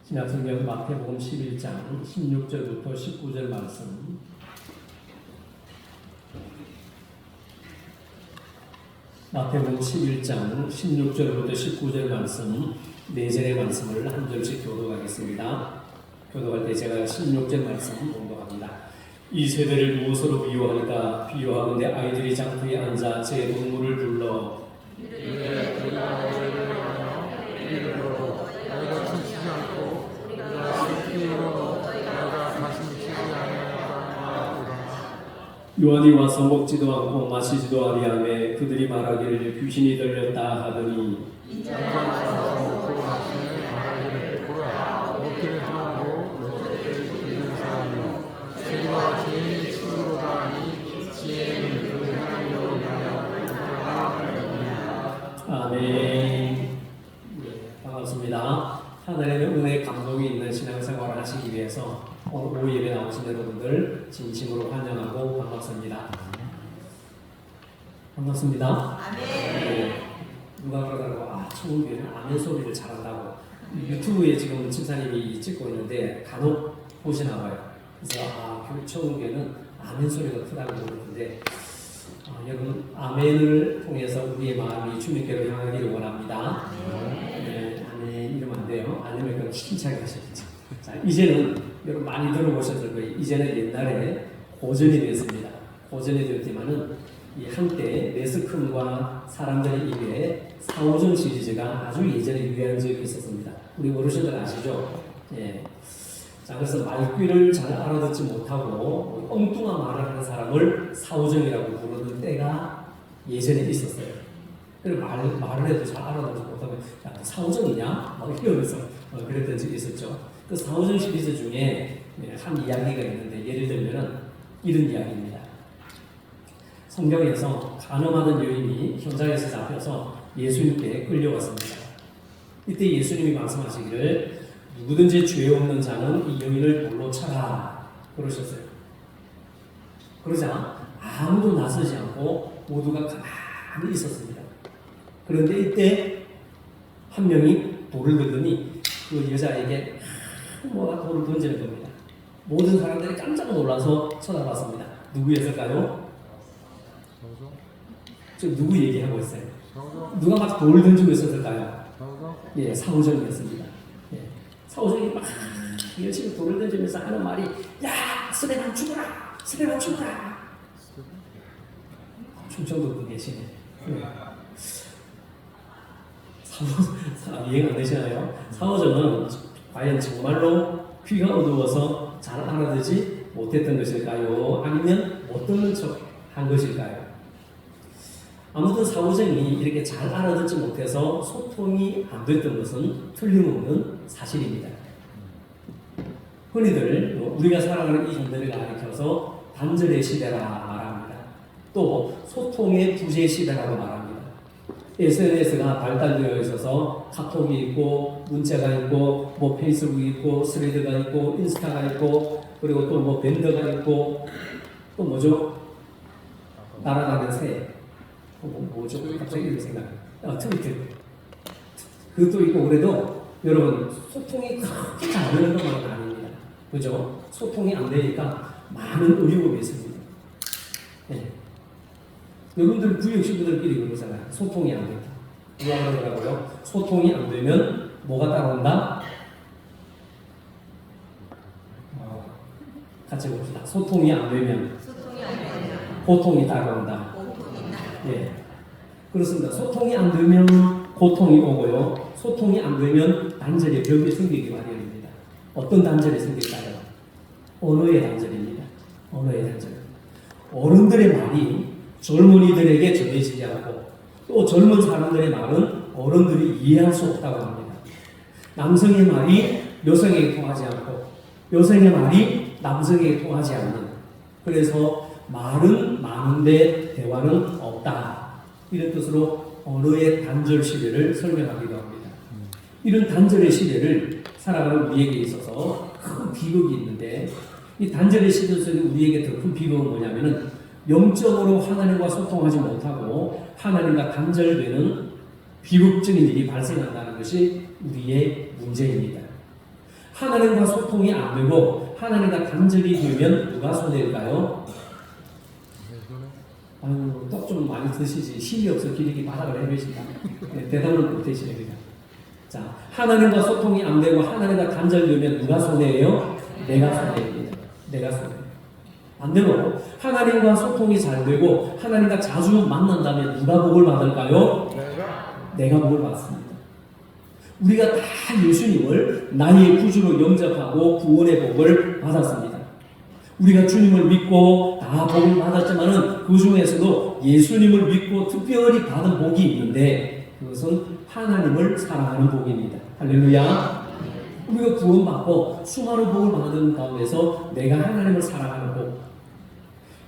신약성경 마태복음 11장 16절부터 19절 말씀. 마태복음 11장 16절부터 19절 말씀, 4절의 말씀을 한 절씩 교독하겠습니다. 교독할 때 제가 16절 말씀 공독합니다. 이 세대를 무엇으로 비유할까? 비유하건대 아이들이 장터에 앉아 제 동물을 불러 요한이 와서 먹지도 않고 마시지도 아니하매 그들이 말하기를 귀신이 들렸다 하더니 아멘. 네, 반갑습니다. 하나님의 은혜 감동이 있는 신앙생활을 하시기 위해서 오늘 오후 예배 나오신 여러분들 진심으로 환영하고 반갑습니다. 반갑습니다. 아멘. 네, 누가 그러더라고, 청운교회는 아멘 소리를 잘한다고. 유튜브에 지금 집사님이 찍고 있는데 간혹 보시나 봐요. 그래서 청운교회는 아멘 소리가 크다고 그러는데 여러분 아멘을 통해서 우리의 마음이 주님께로 향하기를 원합니다. 네, 아멘 이러면 안 돼요. 아니면 그럼 힘차게 하셔야죠. 자, 이제는 여러분 많이 들어보셨을 거예요. 이제는 옛날에 고전이 됐습니다. 고전이 되었지만은 이 한때 매스컴과 사람들의 입에 사오정 시리즈가 아주 예전에 유행한 적이 있었습니다. 우리 어르신들 아시죠? 예. 자, 그래서 말귀를 잘 알아듣지 못하고 엉뚱한 말을 하는 사람을 사오정이라고 부르는 때가 예전에 있었어요. 그리고 말을 해도 잘 알아듣지 못하면 야, 사오정이냐? 막 이러면서 그랬던 적이 있었죠. 그 사오정 시리즈 중에 한 이야기가 있는데 예를 들면 이런 이야기입니다. 성경에서 간음하던 여인이 현장에서 잡혀서 예수님께 끌려왔습니다. 이때 예수님이 말씀하시기를 누구든지 죄 없는 자는 이 여인을 돌로 차라 그러셨어요. 그러자 아무도 나서지 않고 모두가 가만히 있었습니다. 그런데 이때 한 명이 돌을 들더니 그 여자에게 뭐가 돌을 던지는 겁니다. 모든 사람들이 깜짝 놀라서 쳐다봤습니다. 누구였을까요? 지금 누구 얘기하고 있어요? 누가 막 돌 던지고 있었을까요? 예, 사오정이었습니다. 예, 사오정이 막 열심히 돌을 던지면서 하는 말이 야, 스레만 죽어라! 스레만 죽어라! 충청도 분 계시네. 예. 이해가 안 되시나요? 사오정은 과연 정말로 귀가 어두워서 잘 알아듣지 못했던 것일까요? 아니면 못 듣는 척 한 것일까요? 아무튼 사오정이 이렇게 잘 알아듣지 못해서 소통이 안 됐던 것은 틀림없는 사실입니다. 흔히들 우리가 살아가는 이 현대를 가리켜서 단절의 시대라 말합니다. 또 소통의 부재 시대라고 말합니다. SNS가 발달되어 있어서 카톡이 있고 문자가 있고 뭐 페이스북이 있고 스레드가 있고 인스타가 있고 그리고 또 뭐 밴더가 있고 또 뭐죠? 날아가는 새 뭐죠? 갑자기 이런 생각. 트위터. 그것도 있고 그래도 여러분 소통이 그렇게 잘 되는 것만은 아닙니다. 그죠? 소통이 안 되니까 많은 어려움이 있습니다. 네. 여러분들 구역 식구들끼리 그러잖아요. 소통이 안 된다. 누가 그러더라고요? 소통이 안 되면 뭐가 따라온다? 같이 봅시다. 소통이 안 되면 고통이 따라온다. 예, 그렇습니다. 소통이 안 되면 고통이 오고요. 소통이 안 되면 단절의 벽이 생기기 마련입니다. 어떤 단절이 생길까요? 언어의 단절입니다. 언어의 단절. 어른들의 말이 젊은이들에게 전해지지 않고 또 젊은 사람들의 말은 어른들이 이해할 수 없다고 합니다. 남성의 말이 여성에게 통하지 않고 여성의 말이 남성에게 통하지 않는, 그래서 말은 많은데 대화는 없다, 이런 뜻으로 언어의 단절 시대를 설명하기도 합니다. 이런 단절의 시대를 살아가는 우리에게 있어서 큰 비극이 있는데, 이 단절의 시대 속에 우리에게 더 큰 비극은 뭐냐면은 영적으로 하나님과 소통하지 못하고 하나님과 단절되는 비극적인 일이 발생한다는 것이 우리의 문제입니다. 하나님과 소통이 안 되고 하나님과 단절이 되면 누가 손해일까요? 아유, 떡 좀 많이 드시지. 힘이 없어 기력이 바닥을 헤매신다. 네, 대답을 못 하시네 그냥. 자, 하나님과 소통이 안 되고 하나님과 단절되면 누가 손해예요? 내가 손해입니다. 내가 손해. 반대로 하나님과 소통이 잘 되고 하나님과 자주 만난다면 누가 복을 받을까요? 내가 복을 받습니다. 우리가 다 예수님을 나의 구주로 영접하고 구원의 복을 받았습니다. 우리가 주님을 믿고 다 복을 받았지만은 그 중에서도 예수님을 믿고 특별히 받은 복이 있는데 그것은 하나님을 사랑하는 복입니다. 할렐루야. 우리가 구원받고 수많은 복을 받은 가운데서 내가 하나님을 사랑하는 복.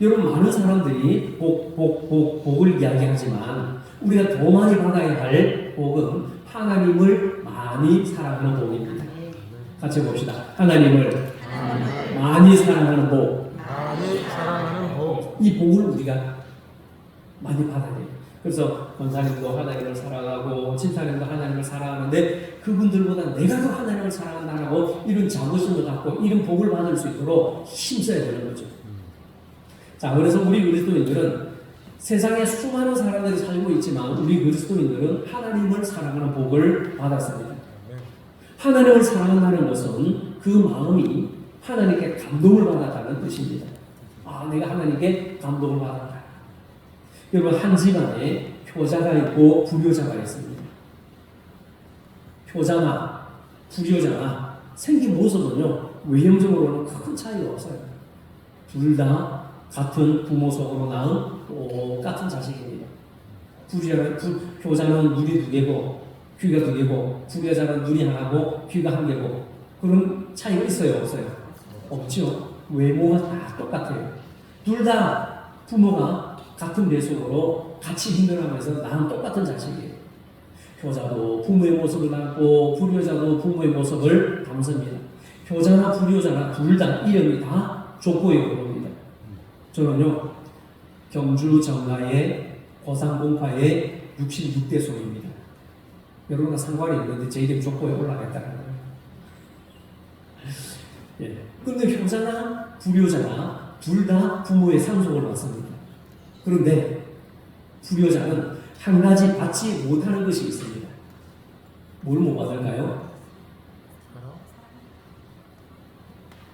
여러분 많은 사람들이 복을 이야기하지만 우리가 더 많이 받아야 할 복은 하나님을 많이 사랑하는 복입니다. 같이 봅시다. 하나님을 많이 사랑하는 복. 많이 사랑하는 복. 이 복을 우리가 많이 받아야 돼요. 그래서 권사님도 하나님을 사랑하고 집사님도 하나님을 사랑하는데 그분들보다 내가 더 하나님을 사랑한다라고 이런 자부심을 갖고 이런 복을 받을 수 있도록 힘써야 되는 거죠. 자, 그래서 우리 그리스도인들은 세상에 수많은 사람들이 살고 있지만 우리 그리스도인들은 하나님을 사랑하는 복을 받았습니다. 하나님을 사랑한다는 것은 그 마음이 하나님께 감동을 받았다는 뜻입니다. 아, 내가 하나님께 감동을 받았다. 여러분 한 집안에 효자가 있고 불효자가 있습니다. 효자나 불효자나 생긴 모습은요 외형적으로는 큰 차이가 없어요. 둘 다 같은 부모 속으로 낳은 똑같은 자식입니다. 효자는 눈이 두 개고 귀가 두 개고 불효자는 눈이 하나고 귀가 한 개고 그런 차이가 있어요 없어요? 없죠. 외모가 다 똑같아요. 둘 다 부모가 같은 배속으로 같이 힘들어하면서 낳은 똑같은 자식이에요. 효자도 부모의 모습을 담고 불효자도 부모의 모습을 담습니다. 효자나 불효자나 둘 다 이름이 다 족보에 오릅니다. 저는요 경주 정가의 고상공파의 66대 소입니다. 여러분과 상관이 있는데 제 이름 족보에 올라갔다는 거예요. 예. 근데 효자나 불효자나 둘 다 부모의 상속을 받습니다. 그런데 불효자는 한 가지 받지 못하는 것이 있습니다. 뭘 못 받을까요?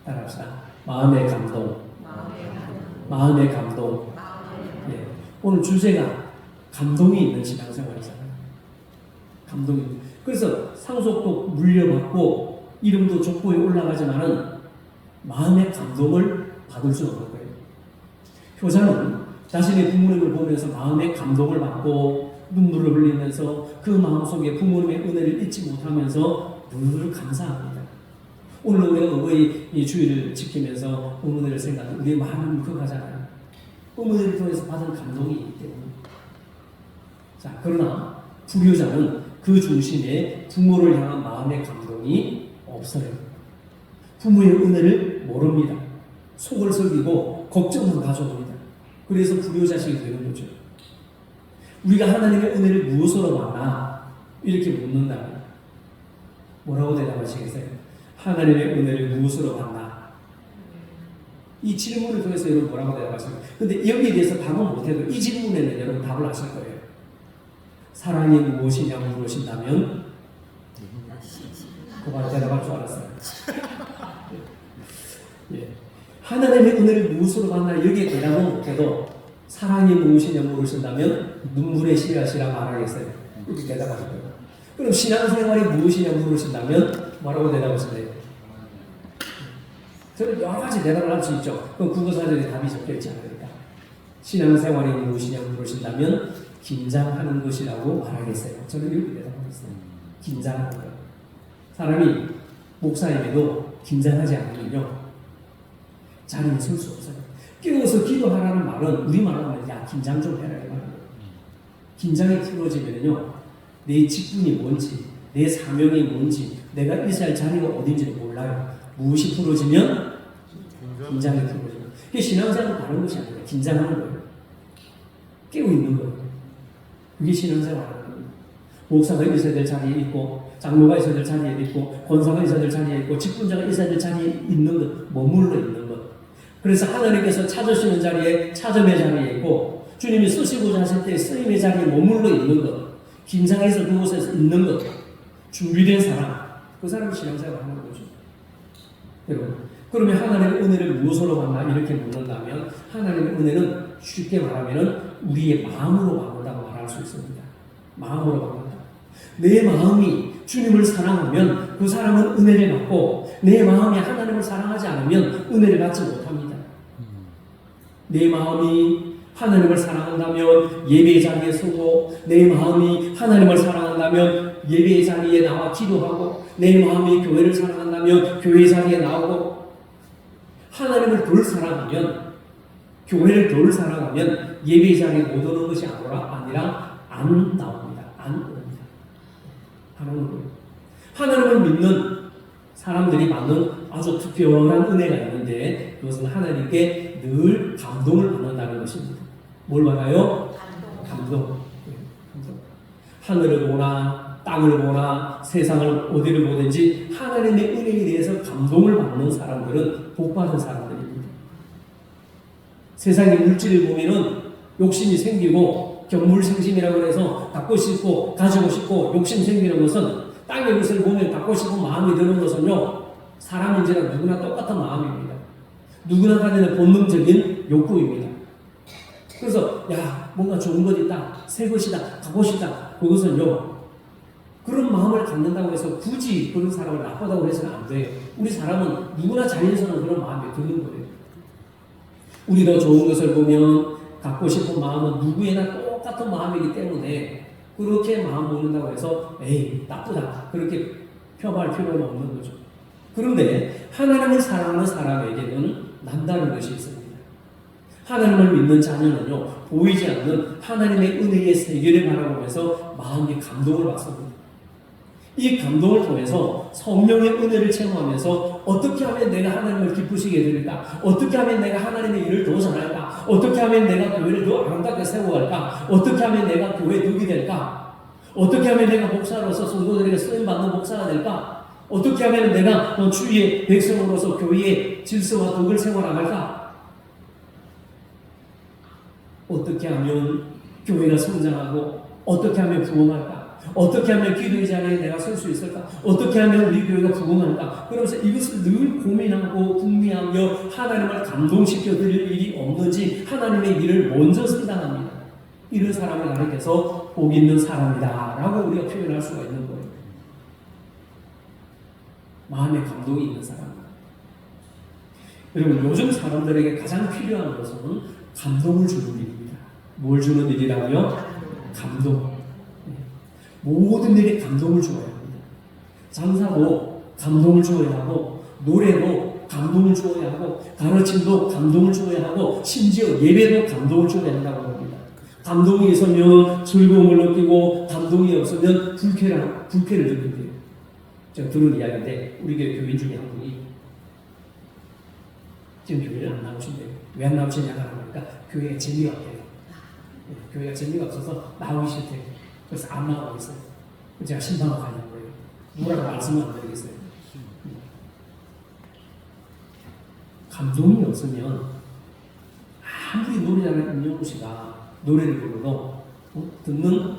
따라합시다. 마음의 감동. 마음의 감동. 예. 오늘 주제가 감동이 있는 신앙생활이잖아요. 감동이. 그래서 상속도 물려받고 이름도 족보에 올라가지만은 마음의 감동을 받을 수 없는 거예요. 효자는 자신의 부모님을 보면서 마음의 감동을 받고 눈물을 흘리면서 그 마음속에 부모님의 은혜를 잊지 못하면서 늘 감사합니다. 오늘 우리가 어버이 이 주일을 지키면서 어머니를 생각하면 우리의 마음이 울컥하잖아요. 어머니를 통해서 받은 감동이 있기 때문에. 자, 그러나 불효자는 그 중심에 부모를 향한 마음의 감동이 없어요. 부모의 은혜를 모릅니다. 속을 썩이고 걱정만 가져옵니다. 그래서 불효자식이 되는 거죠. 우리가 하나님의 은혜를 무엇으로 받나? 이렇게 묻는다면 뭐라고 대답하시겠어요? 하나님의 은혜를 무엇으로 받나? 이 질문을 통해서 여러분 뭐라고 대답하십니까? 근데 여기에 대해서 답은 못해도 이 질문에는 여러분 답을 하실 거예요. 사랑이 무엇이냐 물으신다면 그 바로 대답할 줄 알았어요. 예. 하나님의 은혜를 무엇으로 받나 여기에 대답은 못해도 사랑이 무엇이냐 물으신다면 눈물의 씨앗이라 말하겠어요. 이렇게 대답하실 거예요. 그럼 신앙생활이 무엇이냐 물으신다면 뭐라고 대답하실래요? 저는 여러 가지 대답을 할 수 있죠. 그럼 국어사전에 답이 적혀 있지 않으니까. 신앙생활이 무엇이냐 물으신다면 긴장하는 것이라고 말하겠어요. 저는 이렇게 대답하겠어요. 긴장하는 것. 사람이 목사에게도 긴장하지 않으면요 자리에 설 수 없어요. 깨워서 기도하라는 말은 우리말로 하면 야 긴장 좀 해라 이 말이에요. 긴장이 풀어지면요 내 직분이 뭔지 내 사명이 뭔지 내가 있어야 할 자리가 어딘지를 몰라요. 무엇이 풀어지면 긴장이 풀어지면 그게 신앙생활은 다른 것이 아니라 긴장하는 거예요. 깨어 있는 거예요. 그게 신앙생활 하는 거예요. 목사가 있어야 될 자리에 있고, 장로가 있어야 될 자리에 있고, 권사가 있어야 될 자리에 있고, 직분자가 있어야 될 자리에 있는 것, 머물러 있는 것. 그래서 하나님께서 찾으시는 자리에 찾음의 자리에 있고, 주님이 쓰시고자 하실 때 쓰임의 자리에 머물러 있는 것, 긴장해서 그곳에서 있는 것, 준비된 사람, 그 사람이 신앙생활을 하는 거죠. 여러분, 그러면 하나님의 은혜를 무엇으로 받나 이렇게 묻는다면, 하나님의 은혜는 쉽게 말하면 우리의 마음으로 받는다고 말할 수 있습니다. 마음으로 받는다. 내 마음이 주님을 사랑하면 그 사람은 은혜를 받고, 내 마음이 하나님을 사랑하지 않으면 은혜를 받지 못합니다. 내 마음이 하나님을 사랑한다면 예배의 자리에 서고, 내 마음이 하나님을 사랑한다면 예배의 자리에 나와 기도하고, 내 마음이 교회를 사랑한다면 교회 자리에 나오고, 하나님을 덜 사랑하면, 교회를 덜 사랑하면 예배의 자리에 못 오는 것이 아니라 안 나옵니다. 안 옵니다. 하나님을 믿는 사람들이 받는 아주 특별한 은혜가 있는데, 그것은 하나님께 늘 감동을 받는다는 것입니다. 뭘 받아요? 감동. 하늘을 보나 땅을 보나 세상을 어디를 보든지 하나님의 은혜에 대해서 감동을 받는 사람들은 복받은 사람들입니다. 세상의 물질을 보면은 욕심이 생기고 견물생심이라고 해서 갖고 싶고 가지고 싶고 욕심 생기는 것은, 땅의 것을 보면 갖고 싶은 마음이 드는 것은요, 사람인지라 누구나 똑같은 마음입니다. 누구나 가지는 본능적인 욕구입니다. 그래서 뭔가 좋은 것 있다, 새 것이다, 갖고 싶다, 그것은요, 그런 마음을 갖는다고 해서 굳이 그런 사람을 나쁘다고 해서는 안 돼요. 우리 사람은 누구나 자연스러운 그런 마음이 드는 거예요. 우리도 좋은 것을 보면 갖고 싶은 마음은 누구에나 똑같은 마음이기 때문에 그렇게 마음 먹는다고 해서 에이 나쁘다 그렇게 폄하할 필요는 없는 거죠. 그런데 하나님을 사랑하는 사람에게는 남다른 것이 있습니다. 하나님을 믿는 자녀는요, 보이지 않는 하나님의 은혜의 세계를 바라보면서 마음의 감동을 받습니다. 이 감동을 통해서 성령의 은혜를 체험하면서 어떻게 하면 내가 하나님을 기쁘시게 해드릴까? 어떻게 하면 내가 하나님의 일을 더 잘할까? 어떻게 하면 내가 교회를 더 아름답게 세워갈까? 어떻게 하면 내가 교회 덕이 될까? 어떻게 하면 내가 목사로서 성도들에게 쓰임받는 목사가 될까? 어떻게 하면 내가 주의 백성으로서 교회의 질서와 덕을 세워나갈까? 어떻게 하면 교회가 성장하고, 어떻게 하면 부흥할까? 어떻게 하면 기도의 자리에 내가 설 수 있을까? 어떻게 하면 우리 교회가 부흥할까? 그러면서 이것을 늘 고민하고 궁리하며 하나님을 감동시켜 드릴 일이 없는지 하나님의 일을 먼저 선당합니다. 이런 사람을 가리켜서 복 있는 사람이다 라고 우리가 표현할 수가 있는 거예요. 마음에 감동이 있는 사람. 여러분, 요즘 사람들에게 가장 필요한 것은 감동을 주는 일입니다. 뭘 주는 일이라고요? 감동. 모든 일에 감동을 주어야 합니다. 장사도 감동을 주어야 하고, 노래도 감동을 주어야 하고, 가르침도 감동을 주어야 하고, 심지어 예배도 감동을 주어야 한다고 합니다. 감동이 있으면 즐거움을 느끼고, 감동이 없으면 불쾌를 느낀대요. 제가 들은 이야기인데, 우리 교인 중에 한 분이 지금 교회를 안 나오신대요. 왜 안 나오시냐고 하니까 교회가 재미가 없대요. 교회가 재미가 없어서 나오기 싫대요. 그래서 안 나가고 있어요. 제가 신방을 가는 거예요. 뭐라고 말씀을 안 드리겠어요. 감동이 없으면 아무리 노래 잘하는 임영웅 씨가 노래를 부르도 듣는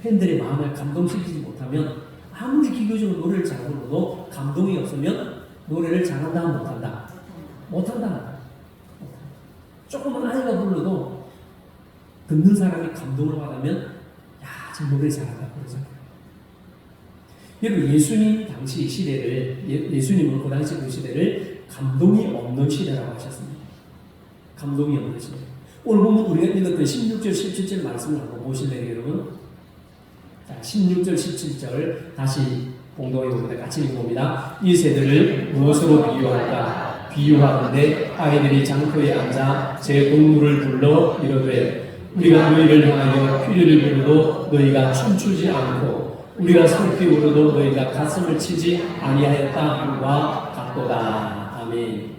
팬들의 마음을 감동시키지 못하면, 아무리 기교적으로 노래를 잘 부르도 감동이 없으면 노래를 잘한다 못한다? 못한다. 조금만 아이가 불러도 듣는 사람이 감동을 받으면 저 노래 잘한다 그러잖아요. 여러분, 예수님 당시 시대를, 예수님은 그 당시 그 시대를 감동이 없는 시대라고 하셨습니다. 감동이 없는 시대. 오늘 보면 우리가 읽었던 16절 17절 말씀을 한번 보실래요 여러분? 자, 16절 17절 다시 공동의 우리가 같이 읽어봅니다. 이 세대를 무엇으로 비유할까? 비유하건대 아이들이 장터에 앉아 제 동물을 불러 이르되, 우리가 너희를 향하여 피리를 부르도 너희가 춤추지 않고, 우리가 슬피 울어도 너희가 가슴을 치지 아니하였다 함과 같도다. 아멘.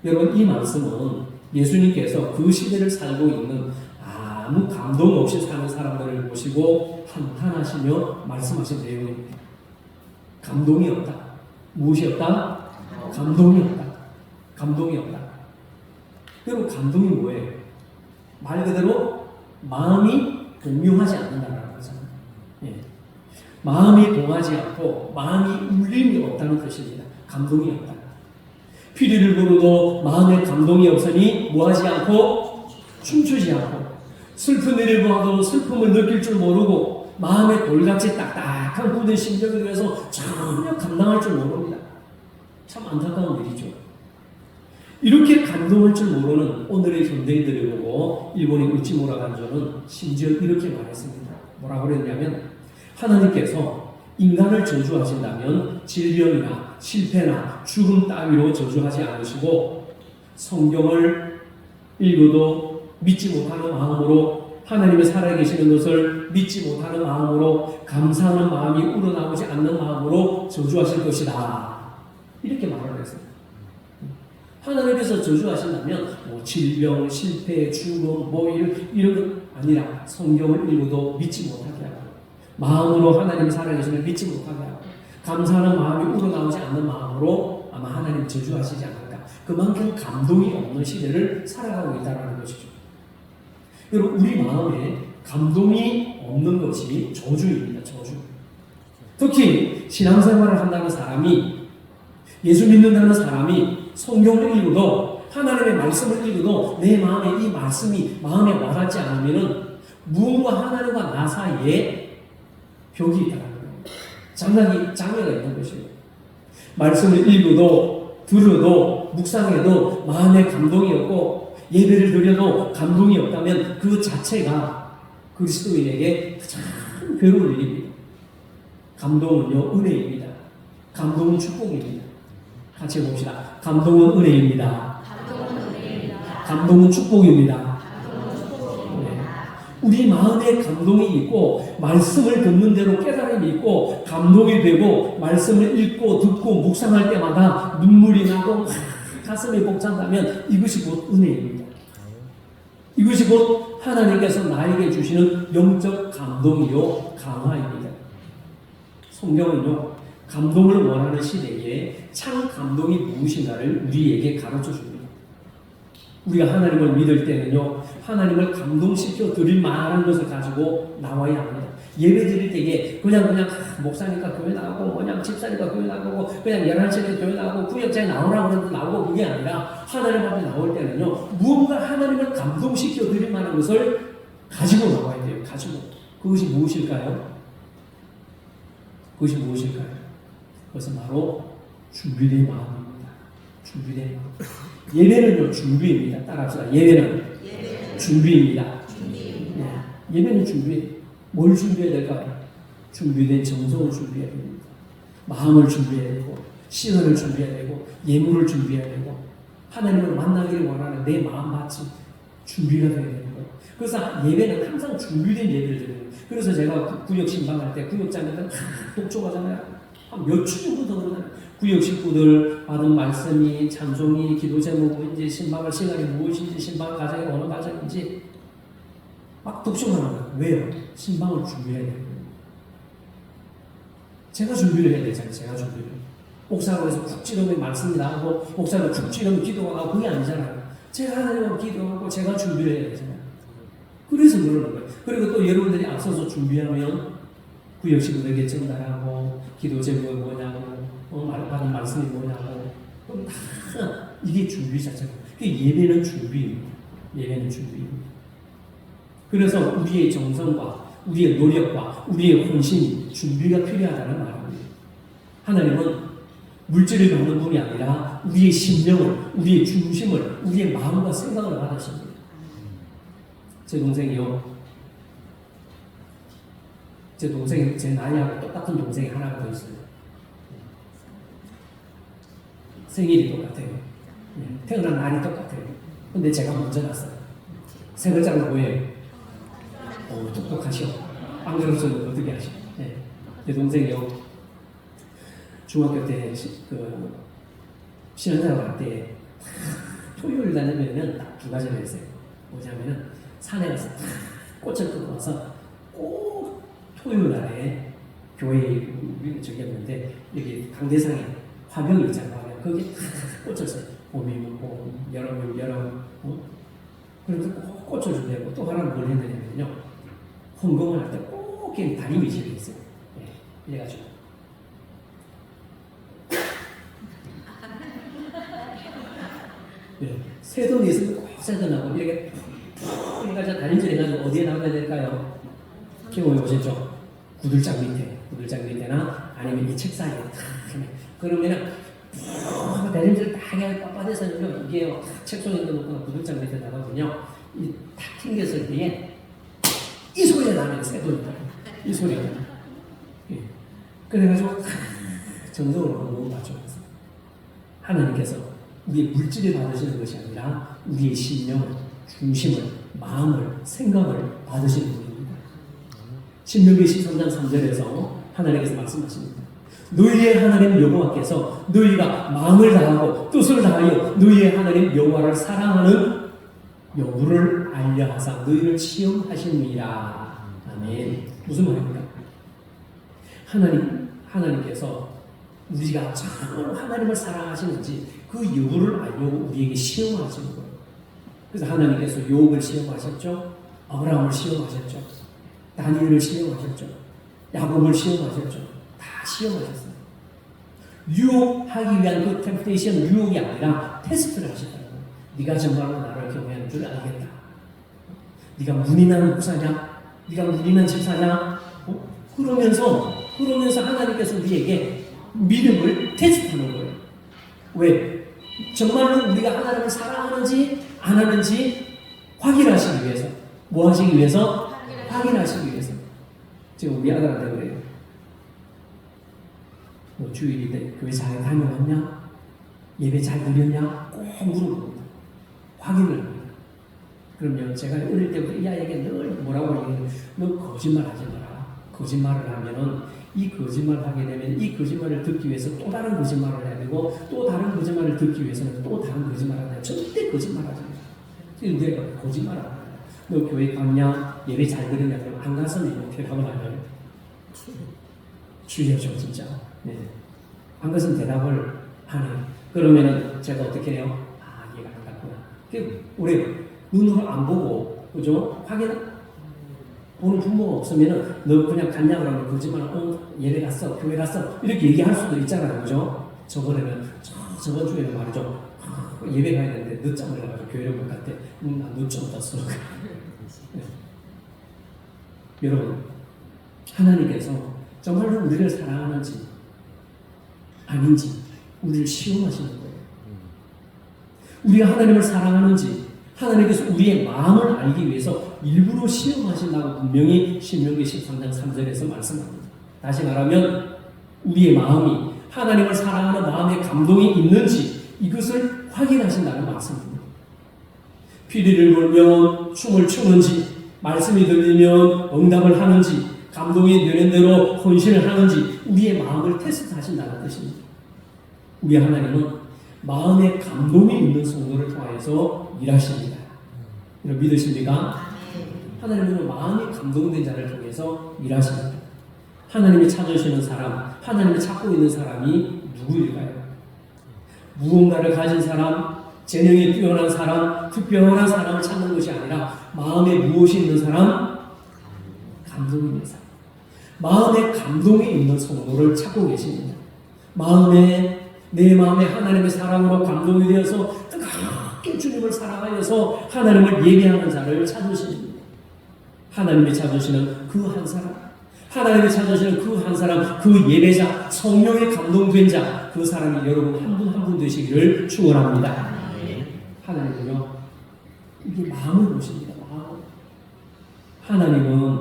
여러분, 이 말씀은 예수님께서 그 시대를 살고 있는 아무 감동 없이 사는 사람들을 보시고 한탄하시며 말씀하신 내용입니다. 감동이 없다. 무엇이 없다? 감동이 없다. 감동이 없다. 그리고 감동이 뭐예요? 말 그대로 마음이 동요하지 않는다는 거잖아요. 예. 마음이 동하지 않고 마음이 울림이 없다는 뜻입니다. 감동이 없다. 피리를 부르도 마음에 감동이 없으니 뭐하지 않고 춤추지 않고 슬픈 일을 보아도 슬픔을 느낄 줄 모르고 마음에 돌같이 딱딱한 굳은 심정에 대해서 전혀 감당할 줄 모릅니다. 참 안타까운 일이죠. 이렇게 감동할 줄 모르는 오늘의 현대인들을 보고 일본의 우찌무라 간조는 심지어 이렇게 말했습니다. 뭐라고 그랬냐면 하나님께서 인간을 저주하신다면 질병이나 실패나 죽음 따위로 저주하지 않으시고 성경을 읽어도 믿지 못하는 마음으로 하나님이 살아계시는 것을 믿지 못하는 마음으로 감사하는 마음이 우러나오지 않는 마음으로 저주하실 것이다. 이렇게 말을 했습니다. 하나님께서 저주하신다면 뭐 질병, 실패, 죽음 뭐 이런 것 아니라 성경을 읽어도 믿지 못하게 하고 마음으로 하나님이 살아계시는 믿지 못하게 하고 감사하는 마음이 우러나오지 않는 마음으로 아마 하나님 저주하시지 않을까. 그만큼 감동이 없는 시대를 살아가고 있다는 것이죠. 여러분 우리 마음에 감동이 없는 것이 저주입니다. 저주. 특히 신앙생활을 한다는 사람이 예수 믿는다는 사람이 성경을 읽어도 하나님의 말씀을 읽어도 내 마음에 이 말씀이 마음에 와닿지 않으면 무언가 하나님과 나 사이에 벽이 있다는 거예요. 장애가 있는 것이에요. 말씀을 읽어도 들어도 묵상해도 마음에 감동이 없고 예배를 드려도 감동이 없다면 그 자체가 그리스도인에게 참 괴로운 일입니다. 감동은요 은혜입니다. 감동은 축복입니다. 같이 봅시다. 감동은 은혜입니다. 감동은 축복입니다. 네. 우리 마음에 감동이 있고 말씀을 듣는 대로 깨달음이 있고 감동이 되고 말씀을 읽고 듣고 묵상할 때마다 눈물이 나고 가슴이 벅찬다면 이것이 곧 은혜입니다. 이것이 곧 하나님께서 나에게 주시는 영적 감동이요 강화입니다. 성경은요 감동을 원하는 시대에 참 감동이 무엇인가를 우리에게 가르쳐 줍니다. 우리가 하나님을 믿을 때는요 하나님을 감동시켜 드릴 만한 것을 가지고 나와야 합니다. 예배 드릴 때에 그냥 목사니까 교회 나가고 그냥 집사니까 교회 나가고 그냥 11시에 교회 나가고 구역장에 나오라고 그러는데 나오고 그게 아니라 하나님 앞에 나올 때는요 무언가 하나님을 감동시켜 드릴 만한 것을 가지고 나와야 돼요. 가지고. 그것이 무엇일까요? 그것이 무엇일까요? 그것은 바로 준비된 마음입니다. 준비된 마음. 예배는요 준비입니다. 따라합시다. 예배는 준비입니다. 예, 예배는 준비. 뭘 준비해야 될까요? 준비된 정성을 준비해야 됩니다. 마음을 준비해야 되고 시간을 준비해야 되고 예물을 준비해야 되고 하나님을 만나기를 원하는 내 마음밭이 준비가 되어야 되는 거예요. 그래서 예배는 항상 준비된 예배를 드려요. 그래서 제가 구역 신방할 때 구역장에는 독촉하잖아요. 몇 주 정도 더 그러잖아요. 구역 식구들 받은 말씀이 찬송이 기도 제목인지 신방할 시간이 무엇인지 신방 과정이 어느 과정인지 막 독촉하는 거예요. 왜요? 신방을 준비해야 돼요. 제가 준비를 해야 되잖아요. 제가 준비를. 옥상에서 쿡 찌르면 말씀이 나오고 옥상에 쿡 찌르면 기도가 나오고 그게 아니잖아요. 제가 하나님하고 기도하고 제가 준비를 해야 되잖아요. 그래서 그러는 거예요. 그리고 또 여러분들이 앞서서 준비하면 구역 식구들에게 전달하고 기도 제목이 뭐냐고 받은 말씀이 뭐냐고 그럼 다 이게 준비 자체가 예배는 준비입니다. 예배는 준비입니다. 그래서 우리의 정성과 우리의 노력과 우리의 헌신이 준비가 필요하다는 말입니다. 하나님은 물질을 받는 분이 아니라 우리의 심령을, 우리의 중심을, 우리의 마음과 생각을 받으십니다. 제 동생이요. 제 동생이 제 나이하고 똑같은 동생이 하나가 더 있어요. 생일이 똑같아요. 태어난 날이 똑같아요. 근데 제가 먼저 났어요. 세 글자는 뭐예요? 똑똑하시오. 안 그러셔도 어떻게 하시오? 네. 제 동생이요. 중학교 때 신앙생활 할 때 토요일 다니면은 딱 두 가지를 했어요. 뭐냐면은 산에 가서 꽃을 끊고 와서 꼭 토요일 날에 교회에 저기였는데 여기 강대상에 화병이 있잖아요. 화병. 거기에 꽃을 써요. 봄이면 봄, 여름이면 여름. 그래서 꼭 꽃을 준비하고 또 하나는 뭘 했느냐면요. 헌금을 할 때 꼭 다림이 집에 있어요. 예, 이래가지고. 네, 새돈이 있으면 꼭 새돈하고 이렇게 푹 해가지고 다림질 해가지고 어디에 나가야 될까요? 경험해 보셨죠? 구들장 밑에나 아니면 이 책상에 탁 그러면은 푹 다림질 딱 해가 빳빳해서는요 이게 책 속에 넣거나 구들장 밑에 나가면요 이 탁 튕겼을 때에 이 소리가 나면 새돈이다. 이 소리가 예. 그래가지고 정성으로 한번 맞춰봤어요. 하나님께서 우리의 물질을 받으시는 것이 아니라 우리의 심령을, 중심을, 마음을, 생각을 받으시는 분입니다. 신명기 13장 3절에서 하나님께서 말씀하십니다. 너희의 하나님 여호와께서 너희가 마음을 다하고 뜻을 다하여 너희의 하나님 여호와를 사랑하는 여부를 알려하사 너희를 시험하십니다. 아멘. 무슨 말입니까? 하나님께서 우리가 정말로 하나님을 사랑하시는지 그 여부를 알려고 우리에게 시험하시는 거예요. 그래서 하나님께서 욥을 시험하셨죠. 아브라함을 시험하셨죠. 다니엘을 시험하셨죠. 야곱을 시험하셨죠. 다 시험하셨어요. 유혹하기 위한 그 템프테이션 유혹이 아니라 테스트를 하셨다는 거예요. 네가 정말로 나를 경외하는 줄 알겠다. 네가 문인한 후사냐? 네가 문인한 집사냐? 그러면서 하나님께서 우리에게 믿음을 테스트하는 거예요. 왜? 정말로 우리가 하나님을 사랑하는지 안 하는지 확인하시기 위해서. 뭐 하시기 위해서? 확인하시기 위해서. 지금 우리 아들한테 그래요. 뭐 주일인데 교회 잘 다녀왔냐? 예배 잘 드렸냐? 꼭 물어봅니다. 확인을 합니다. 그러면 제가 어릴 때부터 이 아이에게 늘 뭐라고 얘기해요? 너 거짓말 하지 마라. 거짓말을 하면은 이 거짓말을 하게 되면 이 거짓말을 듣기 위해서 또 다른 거짓말을 해야 되고 또 다른 거짓말을 듣기 위해서는 또 다른 거짓말을 해야 돼. 절대 거짓말하지 마. 지금 내가 거짓말 안 해. 너 교회 갔냐? 예배 잘 드렸냐? 그럼 안 갔으면 대답을 안 해요. 주여줘 진짜. 네. 안 갔으면 대답을 안 해요. 그러면은 제가 어떻게 해요? 아 얘가 안 갔구나. 우리 눈으로 안 보고 그죠? 보는 부모가 없으면은 너 그냥 갔냐 그러면 거짓말 예배 갔어 교회 갔어 이렇게 얘기할 수도 있잖아요. 그죠? 저번 주에는 말이죠. 예배 가야 되는데 늦잠을 해가지고 교회를 못 갔대. 나 늦잠 잤어. 네. 여러분 하나님께서 정말로 우리를 사랑하는지 아닌지 우리를 시험하시는 거예요. 우리가 하나님을 사랑하는지 하나님께서 우리의 마음을 알기 위해서 일부러 시험하신다고 분명히 신명기 13장 3절에서 말씀합니다. 다시 말하면 우리의 마음이 하나님을 사랑하는 마음의 감동이 있는지 이것을 확인하신다는 말씀입니다. 피리를 불면 춤을 추는지 말씀이 들리면 응답을 하는지 감동이 되는 대로 헌신을 하는지 우리의 마음을 테스트하신다는 뜻입니다. 우리 하나님은 마음의 감동이 있는 성도를 통하여서 일하십니다. 이런 믿으십니까? 하나님은 마음이 감동된 자를 통해서 일하십니다. 하나님이 찾으시는 사람, 하나님이 찾고 있는 사람이 누구일까요? 무언가를 가진 사람, 재능이 뛰어난 사람, 특별한 사람을 찾는 것이 아니라 마음에 무엇이 있는 사람? 감동이 있는 사람. 마음에 감동이 있는 성도를 찾고 계십니다. 내 마음에 하나님의 사랑으로 감동이 되어서 뜨겁게 주님을 사랑하여서 하나님을 예배하는 자를 찾으십니다. 하나님이 찾으시는 그 한 사람, 하나님이 찾으시는 그 한 사람, 그 예배자, 성령에 감동된 자, 그 사람이 여러분 한 분 한 분 되시기를 축원합니다. 하나님은요, 이게 마음을 보십니다. 마음. 하나님은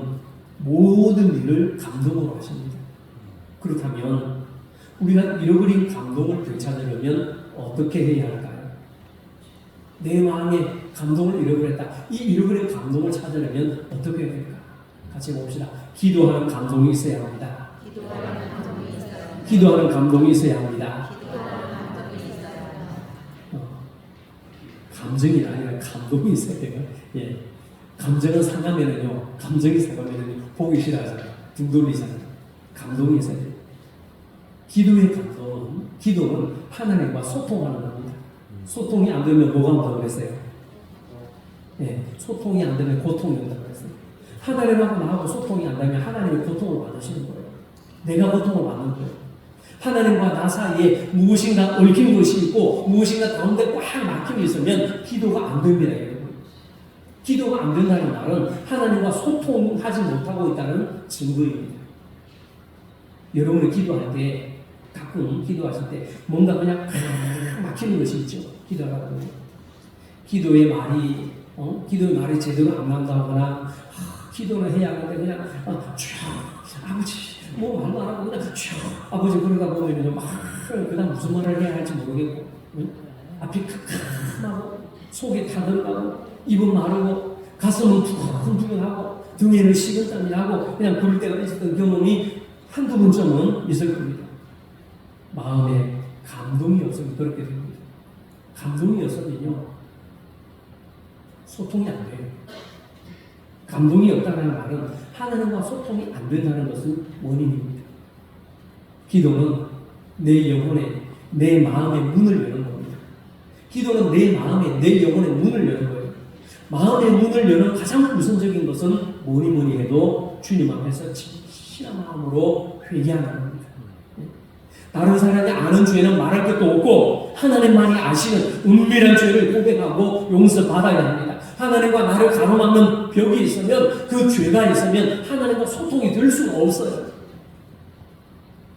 모든 일을 감동으로 하십니다. 그렇다면 우리가 잃어버린 감동을 되찾으려면 어떻게 해야 할까요? 내 마음에 감동을 잃어버렸다. 이 잃어버린 감동을 찾으려면 어떻게 해야 될까? 같이 봅시다. 기도하는 감동이 있어야 합니다. 기도하는 감동이 있어야 합니다. 감정이 아니라 감동이 있어야 돼요. 예. 감정은 상하면은요, 감정이 상하면은요, 보기 싫어하잖아요. 등 돌리잖아요. 감동이 있어야 돼요. 기도의 감동은, 기도는 하나님과 소통하는 겁니다. 소통이 안 되면 뭐가 온다고 그랬어요? 네, 소통이 안 되면 고통이 온다고 그랬어요. 하나님하고 나하고 소통이 안 되면 하나님이 고통을 받으시는 거예요. 내가 고통을 받는 거예요. 하나님과 나 사이에 무엇인가 얽힌 것이 있고 무엇인가 가운데 꽉 막힘이 있으면 기도가 안 됩니다. 여러분. 기도가 안 된다는 말은 하나님과 소통하지 못하고 있다는 증거입니다. 여러분이 기도할 때 가끔 기도하실 때 뭔가 그냥 막히는 것이 있죠. 기도하다 보면 기도의 말이 제대로 안 나온다거나 기도는 해야 하는데 그냥 아버지 뭐 말도 안 하고 그냥 아버지 그러다 보면요 막 그다음 무슨 말을 해야 할지 모르겠고 앞이 캄캄하고 속이 타들하고 입은 마르고 가슴은 두근두근하고 등에는 식은땀이 나고 그냥 그럴 때가 있었던 경험이 한두 번쯤은 있을 겁니다. 마음에 감동이 없으면 그렇게 됩니다. 감동이 없으면요 소통이 안 돼요. 감동이 없다는 말은 하나님과 소통이 안 된다는 것은 원인입니다. 기도는 내 영혼에, 내 마음의 문을 여는 겁니다. 기도는 내 마음에, 내 영혼의 문을 여는 거예요. 마음의 문을 여는 가장 우선적인 것은 뭐니 해도 주님 앞에서 진실한 마음으로 회개하는 겁니다. 다른 사람이 아는 죄는 말할 것도 없고 하나님만이 아시는 은밀한 죄를 고백하고 용서받아야 합니다. 하나님과 나를 가로막는 벽이 있으면 그 죄가 있으면 하나님과 소통이 될 수가 없어요.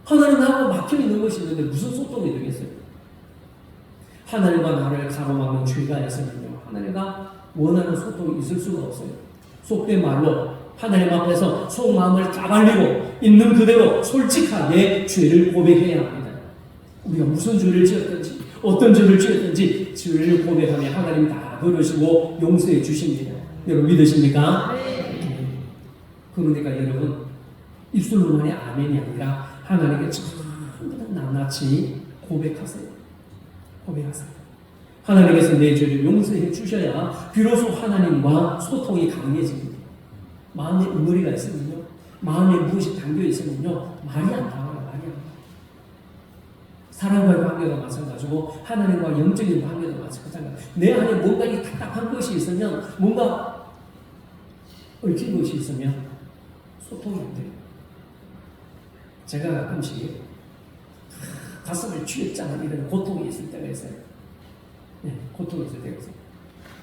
하나님 나하고 막혀 있는 것이 있는데 무슨 소통이 되겠어요? 하나님과 나를 가로막는 죄가 있으면요 하나님과 원하는 소통이 있을 수가 없어요. 속된 말로 하나님 앞에서 속마음을 까발리고 있는 그대로 솔직하게 죄를 고백해야 합니다. 우리가 무슨 죄를 지었든지 어떤 죄를 지었든지 죄를 고백하면 하나님 다 버리시고 용서해 주십니다. 여러분 믿으십니까? 네. 그러니까 여러분 입술로만의 아멘이 아니라 하나님께 전부 다 낱낱이 고백하세요. 고백하세요. 하나님께서 내 죄를 용서해 주셔야 비로소 하나님과 소통이 강해집니다. 마음에 응어리가 있으면요, 마음에 무엇이 담겨 있으면요, 말이 안 나와요. 말이 안 나와요. 사람과의 관계도 마찬가지고 하나님과 영적인 관계도 마찬가지고 내 안에 뭔가 이 답답한 것이 있으면 뭔가 얽힌 것이 있으면 소통이 안 돼요. 제가 가끔씩 가슴을 쥐어짜는 이런 고통이 있을 때가 있어요. 네, 고통이 있을 때가 있어요.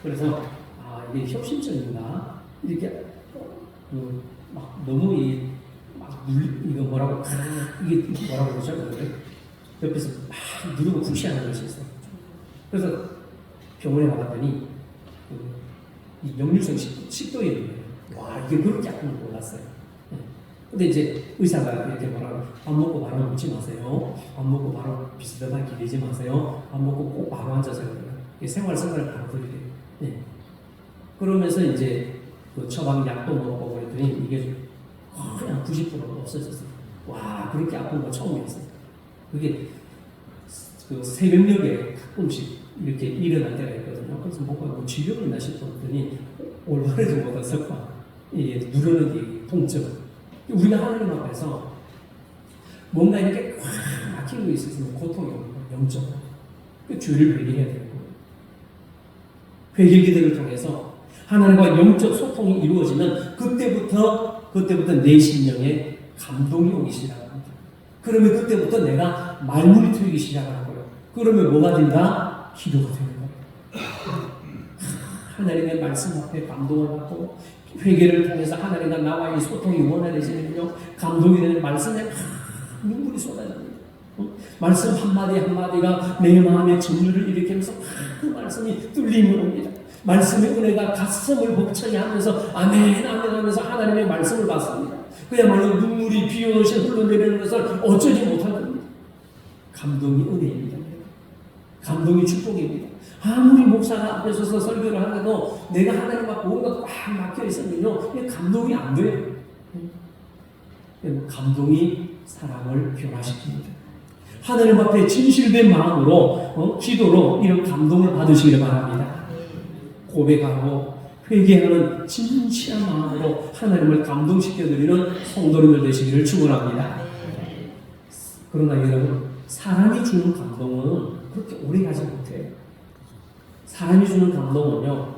그래서 이게 협심증인가 이렇게 막 너무 이거 뭐라고 이게 뭐라고 그러죠? 옆에서 막 누르고 푸시하는 것이 있어요. 그래서 병원에 가봤더니 이 역류성 식도염이에요. 와 이게 그렇게 아픈 걸 몰랐어요. 근데 이제 의사가 이렇게 뭐라고 밥 먹고 바로 눕지 마세요. 밥 먹고 바로 비스듬하게 기대지 마세요. 밥 먹고 꼭 바로 앉아서 그래요. 생활을 바로 들이래요. 네. 그러면서 이제 그 처방 약도 먹고 그랬더니 이게 그냥 90% 없어졌어요. 와 그렇게 아픈 거 처음이었어요. 그게 그 새벽녘에 가끔씩 이렇게 일어날 때가 있거든요. 그래서 뭔가 질병이 있나 싶었더니 올바르지 못한 석화, 이게 누르는 게 통증. 우리가 하나님 앞에서 뭔가 이렇게 꽉 막힌 거 있으면 고통이 오는 거예요. 영적으로. 그 죄를 회개해야 되는 거예요. 회개 기도를 통해서 하나님과 영적 소통이 이루어지면 그때부터 내 심령에 감동이 오기 시작합니다. 그러면 그때부터 내가 말문이 트이기 시작하는 거예요. 그러면 뭐가 된다? 기도가 되는 거예요. 하나님의 말씀 앞에 감동을 받고 회개를 통해서 하나님과 나와의 소통이 원활해지면요 감동이 되는 말씀에 눈물이 쏟아집니다. 말씀 한마디 한마디가 내 마음에 전율을 일으키면서 그 말씀이 뚫림을 옵니다. 말씀의 은혜가 가슴을 벅차게 하면서 아멘 아멘 하면서 하나님의 말씀을 받습니다. 그야말로 눈물이 비오듯이 흘러내리는 것을 어쩌지 못할 겁니다. 감동이 은혜입니다. 감동이 축복입니다. 아무리 목사가 앞에 서서 설교를 하더라도 내가 하나님 앞에 뭔가 꽉 막혀 있으면요 감동이 안 돼요. 감동이 사람을 변화시킵니다. 하나님 앞에 진실된 마음으로 기도로 이런 감동을 받으시길 바랍니다. 고백하고 회개하는 진지한 마음으로 하나님을 감동시켜드리는 성도님들 되시기를 축원합니다. 그러나 여러분, 사람이 주는 감동은 그렇게 오래 가지 못해요. 사람이 주는 감동은요,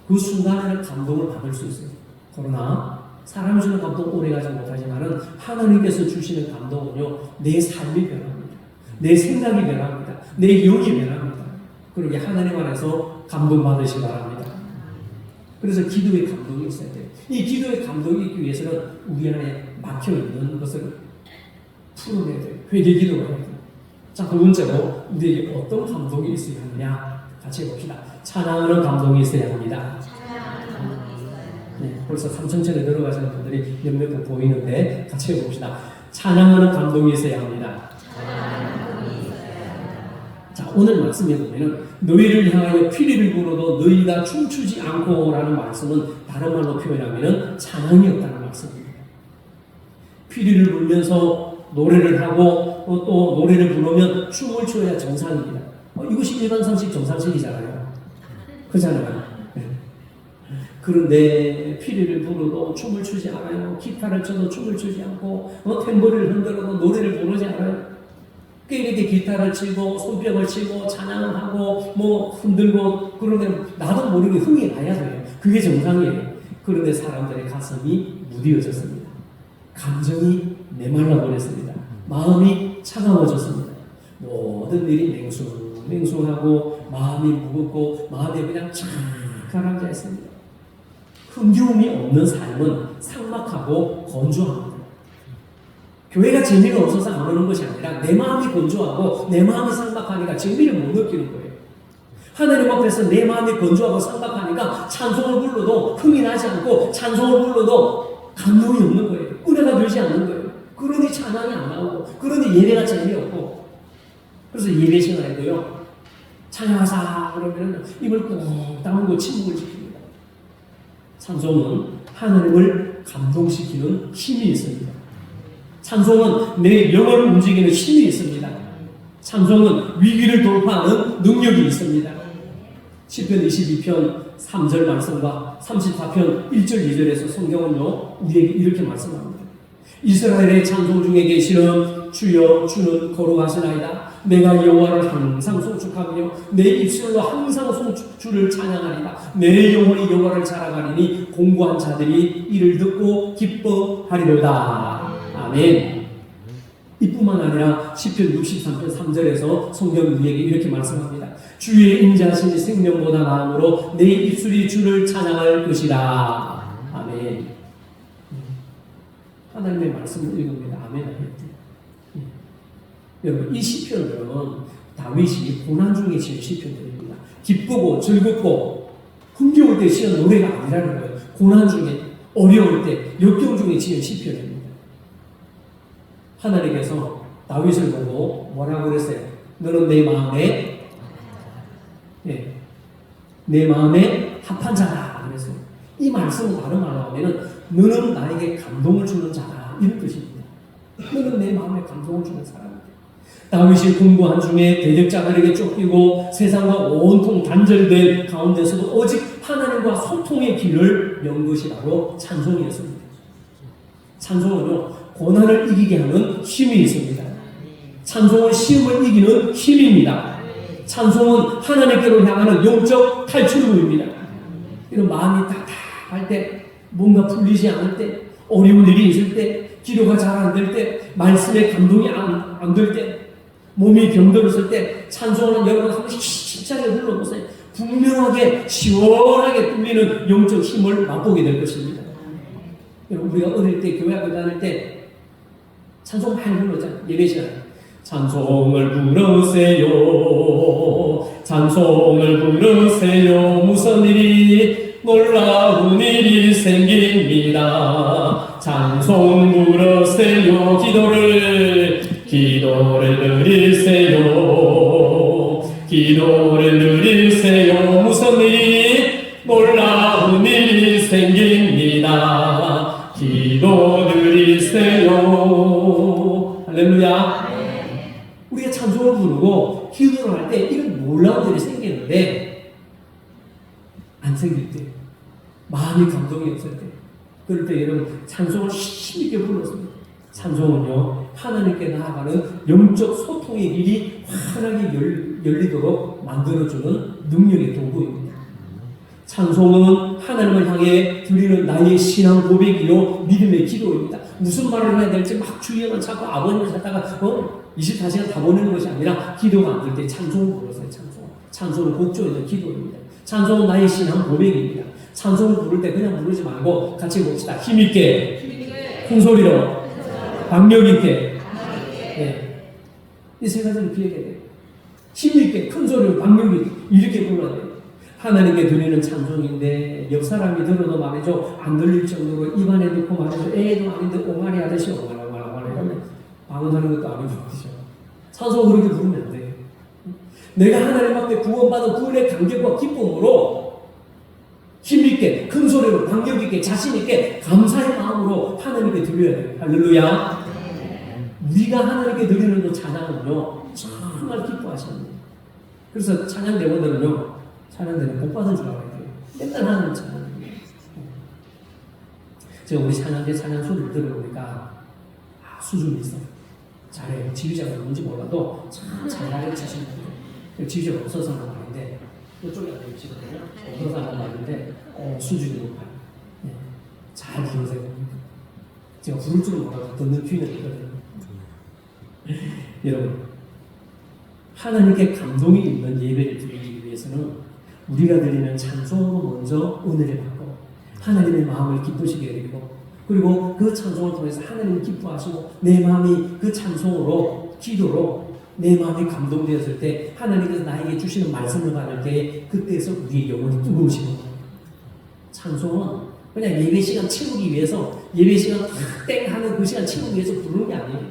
그 순간에는 감동을 받을 수 있어요. 그러나 사람이 주는 감동은 오래 가지 못하지만은 하나님께서 주시는 감동은요, 내 삶이 변합니다. 내 생각이 변합니다. 내 영이 변합니다. 그러게 하나님 안에서 감동받으시기 바랍니다. 그래서 기도의 감동이 있어야 돼요. 이 기도의 감동이 있기 위해서는 우리 안에 막혀있는 것을 풀어내야 돼요. 회개 기도가 해야 돼요. 자, 두 번째로 우리에게 어떤 감동이 있어야 하느냐 같이 봅시다. 찬양하는 감동이 있어야 합니다. 네, 벌써 삼천천에 들어가시는 분들이 몇몇 분 보이는데 같이 해봅시다. 찬양하는 감동이 있어야 합니다. 자, 오늘 말씀에 보면은 너희를 향하여 피리를 불어도 너희가 춤추지 않고 라는 말씀은 다른 말로 표현하면은 찬양이 없다는 말씀입니다. 피리를 불면서 노래를 하고 또 노래를 부르면 춤을 춰야 정상입니다. 이것이 일반 상식 정상식이잖아요. 그렇잖아요. 네. 그런데 피리를 불어도 춤을 추지 않아요. 기타를 쳐도 춤을 추지 않고 탬버리를 흔들어도 노래를 부르지 않아요. 이렇게 기타를 치고 손뼉을 치고 찬양을 하고 뭐 흔들고 그러면 나도 모르게 흥이 나야 돼요. 그게 정상이에요. 그런데 사람들의 가슴이 무뎌졌습니다. 감정이 메말라 버렸습니다. 마음이 차가워졌습니다. 모든 일이 맹숭하고 마음이 무겁고 마음이 그냥 착 가라앉아 있습니다. 흥겨움이 없는 삶은 삭막하고 건조합니다. 교회가 재미가 없어서 안 오는 것이 아니라 내 마음이 건조하고 내 마음이 삭막하니까 재미를 못 느끼는 거예요. 하나님 앞에서 내 마음이 건조하고 삭막하니까 찬송을 불러도 흥이 나지 않고 찬송을 불러도 감동이 없는 거예요. 은혜가 되지 않는 거예요. 그러니 찬양이 안 나오고 그러니 예배가 재미없고 그래서 예배 시간에도요 찬양하사 그러면 입을 꾹 다물고 침묵을 지킵니다. 찬송은 하나님을 감동시키는 힘이 있습니다. 찬송은 내 영을 움직이는 힘이 있습니다. 찬송은 위기를 돌파하는 능력이 있습니다. 시편 22편 3절 말씀과 34편 1절 2절에서 성경은요 우리에게 이렇게 말씀합니다. 이스라엘의 찬송 중에 계시는 주여 주는 거룩하시나이다. 내가 여호와를 항상 송축하며 내 입술로 항상 주를 찬양하리다. 내 영혼이 여호와를 자랑하리니 공고한 자들이 이를 듣고 기뻐하리로다. 아멘. 이뿐만 아니라 시편 63편 3절에서 성경은 우리에게 이렇게 말씀합니다. 주의 인자하시니 생명보다 나음으로 내 입술이 주를 찬양할 것이라. 아멘. 하나님의 말씀을 읽습니다. 아멘. 여러분 이 시편은 다윗이 고난 중에 지은 시편들입니다. 기쁘고 즐겁고 흥겨울 때 지은 노래가 아니라는 거예요. 고난 중에 어려울 때 역경 중에 지은 시편입니다. 하나님께서 다윗을 보고 뭐라고 그랬어요? 너는 내 마음에 합한 자다 그랬어요. 이 말씀은 다른 말로 하면은 너는 나에게 감동을 주는 자다 이런 뜻입니다. 너는 내 마음에 감동을 주는 사람이다. 다윗이 공고한 중에 대적자들에게 쫓기고 세상과 온통 단절된 가운데서도 오직 하나님과 소통의 길을 연 것이 바로 찬송이었습니다. 찬송은요 고난을 이기게 하는 힘이 있습니다. 찬송은 시험을 이기는 힘입니다. 찬송은 하나님께로 향하는 영적 탈출구입니다. 이런 마음이 답답할 때, 뭔가 풀리지 않을 때, 어려운 일이 있을 때, 기도가 잘 안 될 때, 말씀에 감동이 안 될 때, 몸이 병들었을 때 찬송은 여러분 한 번씩 힘차게 불러보세요. 분명하게 시원하게 뚫리는 영적 힘을 맛보게 될 것입니다. 여러분 우리가 어릴 때 교회 학교 다닐 때 찬송 많이 불렀잖아요. 예배 시간에 찬송을 부르세요 찬송을 부르세요 무슨 일이 놀라운 일이 생깁니다. 찬송 부르세요 기도를 드리세요 무슨 일이 놀라운 일이 생깁니다. 기도 드리세요. 할렐루야. 우리가 찬송을 부르고 기도를 할 때 이런 놀라운 일이 생기는데 안 생길 때 마음이 감동이 없을 때, 그럴 때 여러분 찬송을 힘있게 불렀습니다. 찬송은요, 하나님께 나아가는 영적 소통의 길이 환하게 열리도록 만들어주는 능력의 도구입니다. 찬송은 하나님을 향해 드리는 나의 신앙 고백이요 믿음의 기도입니다. 무슨 말을 해야 될지 막 주위에만 찾고 아버님을 찾다가 24시간 다 보내는 것이 아니라 기도가 안 될 때 찬송을 불러서요. 찬송은 곡조에서 기도입니다. 찬송은 나의 신앙 고백입니다. 찬송을 부를 때 그냥 부르지 말고 같이 봅시다. 힘있게, 큰 소리로, 박력있게. 네. 이 세 가지를 기억해야 돼요. 힘있게, 큰 소리로, 박력있게 이렇게 불러야 돼요. 하나님께 드리는 찬송인데 옆 사람이 들어도 말이죠, 안 들릴 정도로 입안에 넣고 말이죠, 애도 아닌데 옹알이 하듯이 옹알옹알 이러면 방언하는 것도 아니고 그렇죠. 찬송 그렇게 부르면 안 돼요. 내가 하나님 앞에 구원받은 구원의 감격과 기쁨으로 힘있게, 큰 소리로, 박력있게, 자신있게, 감사의 마음으로 하나님께 드려야 돼요. 할렐루야. 우리가 하나님께 드리는 그 찬양은요, 정말 기뻐하십니다. 그래서 찬양대원들은요, 찬양대는 복 받은 줄 알아야 돼요. 맨날 하는 찬양입니다. 제가 우리 찬양대 찬양 소리를 들어보니까 수준이 있어요. 잘해요. 지휘자가 누군지 몰라도 참 잘하게 치시는 거예요. 지휘자가 없어서 하는 말인데 이쪽에 앉아 계시거든요. 없어서 하는 말인데 수준이 높아요. 네. 잘 부르세요. 제가 부를 줄은 몰라도 듣는 귀는 있거든요. 여러분, 하나님께 감동이 있는 예배를 드리기 위해서는 우리가 드리는 찬송으로 먼저 은혜를 받고 하나님의 마음을 기쁘시게 해드리고, 그리고 그 찬송을 통해서 하나님을 기뻐하시고 내 마음이 그 찬송으로, 기도로 내 마음이 감동되었을 때 하나님께서 나에게 주시는 말씀을 받을 때 그때에서 우리의 영혼이 뜨거우시는 거예요. 찬송은 그냥 예배 시간 채우기 위해서, 예배 시간 땡 하는 그 시간 채우기 위해서 부르는 게 아니에요.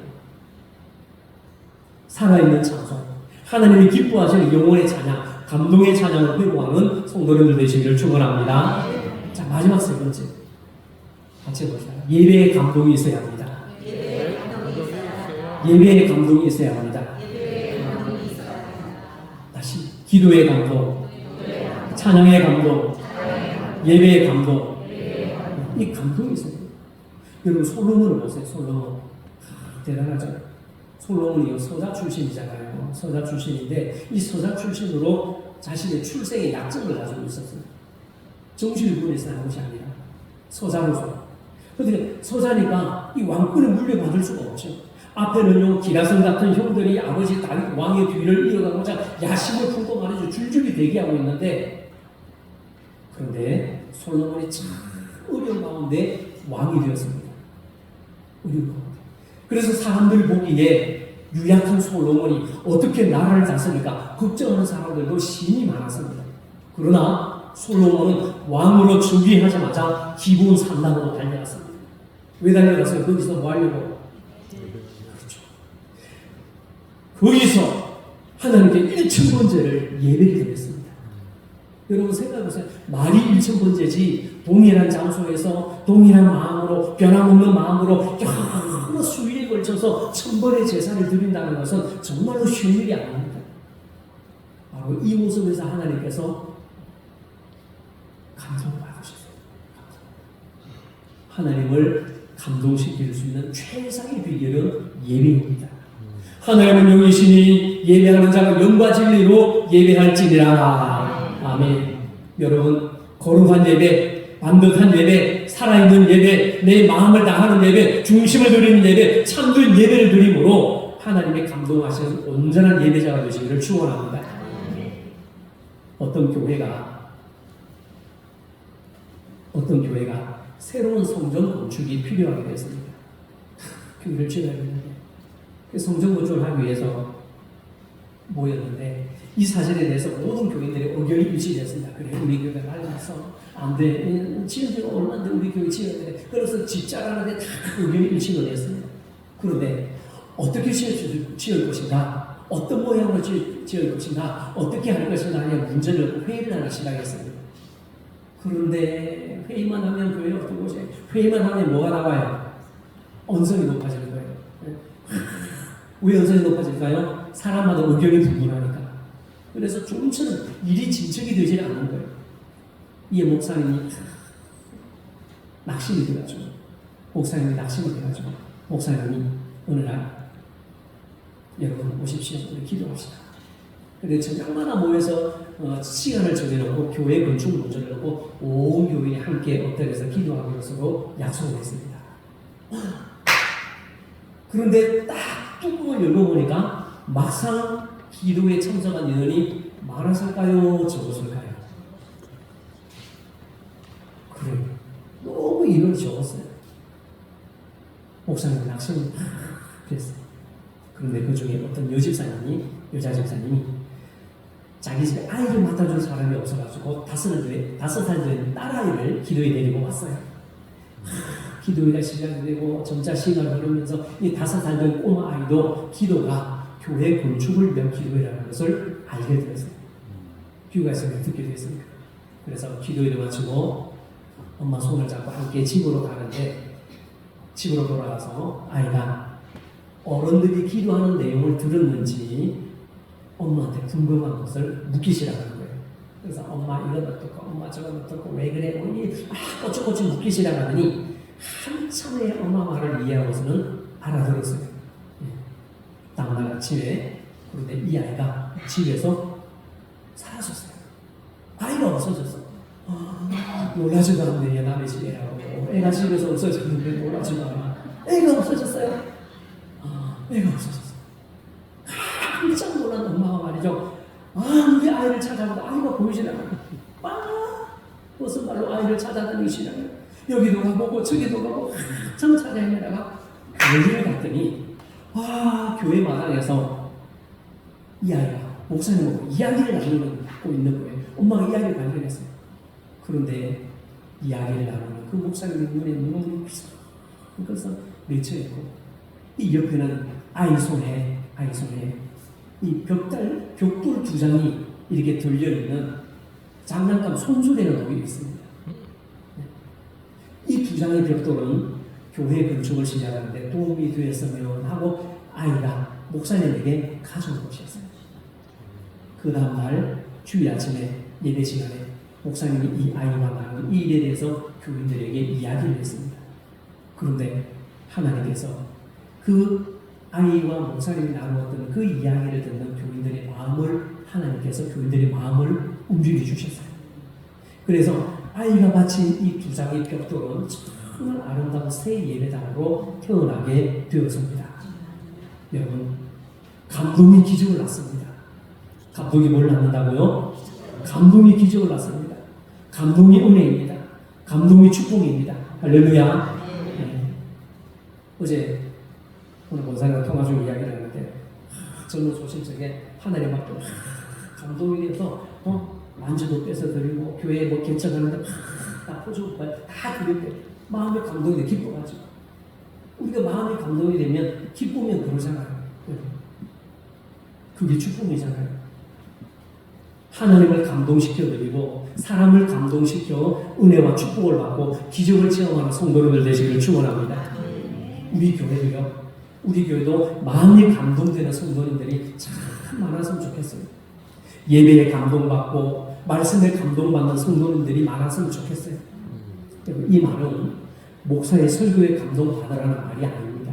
살아있는 찬송, 하나님이 기뻐하시는 영혼의 찬양, 감동의 찬양을 회복하는 성도님들 되시기를 축원합니다. 자, 마지막 세 번째 같이 해봅시다. 예배의 감동이 있어야 합니다. 예배의 감동이 있어야 합니다. 다시 기도의 감동, 찬양의 감동, 예배의 감동. 이 감동이 있어요. 여러분 솔로몬을 보세요. 솔로몬 대단하죠. 솔로몬이 서자 출신이잖아요. 서자 출신인데 이 서자 출신으로 자신의 출생의 약점을 가지고 있었어요. 정실분에서 나온 것이 아니라 서자로서. 그런데 서자니까 이 왕권을 물려받을 수가 없죠. 앞에는요, 기라성 같은 형들이 아버지 다윗 왕의 뒤를 이어가고자 야심을 품고 말이죠, 줄줄이 대기하고 있는데, 그런데 솔로몬이 참 어려운 가운데 왕이 되었습니다. 어려운 가운데. 그래서 사람들이 보기에 유약한 솔로몬이 어떻게 나라를 다스릴까 걱정하는 사람들도 신이 많았습니다. 그러나 솔로몬은 왕으로 즉위하자마자 기브온 산당으로 달려갔습니다. 왜 달려갔어요? 거기서 뭐 하려고? 그렇죠. 거기서 하나님께 1000번째를 예배를 드렸습니다. 여러분 생각해보세요. 말이 1000번째지 동일한 장소에서 동일한 마음으로, 변함없는 마음으로 여러 수일에 걸쳐서 1000번의 제사를 드린다는 것은 정말로 쉬운 일이 아닙니다. 바로 이 모습에서 하나님께서 감동을 받으셨어요. 하나님을 감동시킬 수 있는 최상의 비결은 예배입니다. 하나님은 영이시니 예배하는 자가 영과 진리로 예배할지니라. 아멘. 여러분, 거룩한 예배, 반듯한 예배, 살아있는 예배, 내 마음을 다하는 예배, 중심을 드리는 예배, 참된 예배를 드림으로 하나님의 감동하시는 온전한 예배자가 되시기를 축원합니다. 어떤 교회가 새로운 성전 건축이 필요하게 됐습니다. 교회를 지어야 되는데 그 성전 건축을 하기 위해서 모였는데 이 사실에 대해서 모든 교인들의 의견이 일치됐습니다. 그래, 우리 교회가 낡아서 안 돼. 지은 지가 얼마인데 우리 교회 지어야 돼. 그래서 짓자라는데 다 의견이 일치가 됐습니다. 그런데 어떻게 지을 것인가, 어떤 모양으로 지을 것인가, 어떻게 할 것인가 하는 문제를 회의를 하기 시작했습니다. 그런데 회의만 하면 교회는 어떤 것이, 회의만 하면 뭐가 나와요? 언성이 높아지는 거예요. 왜 언성이 높아질까요? 사람마다 의견이 분분하니까. 그래서 좀처럼 일이 진척이 되지 않는 거예요. 이 목사님이 낙심이 돼가지고 목사님이 낙심이 돼가지고 목사님이 어느 날 여러분 오십시오. 우리 기도합시다. 근데 저녁마다 모여서 시간을 정해놓고 교회 건축 문제를 놓고 온 교인이 함께 엎드려서 기도하기로 서로 약속을 했습니다. 그런데 딱 뚜껑을 열어보니까 막상 기도에 참석한 인원이 많았을까요? 적었을까요? 그래요. 너무 인원이 적었어요. 목사님 낙심이 그랬어요. 그런데 그 중에 어떤 여자 집사님이 자기 집에 아이를 맡아준 사람이 없어가지고 5살 된 딸아이를 기도에 데리고 왔어요. 기도회가 시작이 되고 점차 시간을 흐르면서 이 5살 된 꼬마 아이도 기도가 교회 건축을 위한 기도회라는 것을 알게 되었어요. 교회에서 듣게 됐습니다. 그래서 기도회를 마치고 엄마 손을 잡고 함께 집으로 가는데 집으로 돌아가서 아이가 어른들이 기도하는 내용을 들었는지 엄마한테 궁금한 것을 묻기 시작하는 거예요. 그래서 엄마 이건 어떻고 엄마 저건 어떻고 왜 그래 언니 꼬치꼬치 묻기 시작하더니 한참의 엄마 말을 이해하고서는 알아들었어요. 다음날 아침에 그런데 이 아이가 집에서 사라졌어요. 아이가 없어졌어. 놀라지도 않네. 얘 남의 집이라고. 애가 집에서 없어졌는데 놀라지도 않아. 애가 없어졌어요. 애가 없어졌어. 깜짝 놀란 엄마가 말이죠. 우리 아이를 찾아보다 아이가 보이지 않아요. 무슨 말로 아이를 찾아다니기 시작해요. 여기도 가보고 저기도 가고 한참 찾아내다가 교회를 갔더니 교회 마당에서 이 아이가 목사님하고 이야기를 나누고 있는 거예요. 엄마가 이야기를 발견했어요. 그런데 이야기를 나누는 그 목사님의 눈에 눈물이 그래서 맺혀있고 이 옆에는 아이 손에 이 벽돌 2장이 이렇게 들려있는 장난감 손수레가 놓여 있습니다. 이 2장의 벽돌은 교회 건축을 시작하는데 도움이 되었으면 하고 아이가 목사님에게 가져온 것이었어요. 그 다음날 주일 아침에 예배 시간에 목사님이 이 아이와 나눈 이 일에 대해서 교인들에게 이야기를 했습니다. 그런데 하나님께서 그 아이와 목사님이 나누었던 그 이야기를 듣는 교인들의 마음을 하나님께서 교인들의 마음을 움직여 주셨어요. 그래서 아이가 마친 이 2장의 벽돌은 정말 아름다운 새 예배당으로 태어나게 되었습니다. 여러분, 감동의 기적을 낳습니다. 감동이 뭘 낳는다고요? 감동의 기적을 낳습니다. 감동의 은혜입니다. 감동의 축복입니다. 할렐루야. 네. 어제 오늘 권사님과 통화 중 이야기를 하는데 저는 조심스럽게 하나님 앞에 감동이 돼서 만주도 뺏어드리고 교회에 뭐 개척하는데 다 포주고 다 드릴 때 마음의 감동이 돼 기뻐가지고 우리가 마음의 감동이 되면 기쁘면 그러잖아요. 그게 축복이잖아요. 하나님을 감동시켜드리고 사람을 감동시켜 은혜와 축복을 받고 기적을 체험하는 성도님들 되시기를 축원합니다. 우리 교회도 마음이 감동되는 성도님들이 참 많았으면 좋겠어요. 예배에 감동받고 말씀에 감동받는 성도님들이 많았으면 좋겠어요. 이 말은 목사의 설교에 감동받으라는 말이 아닙니다.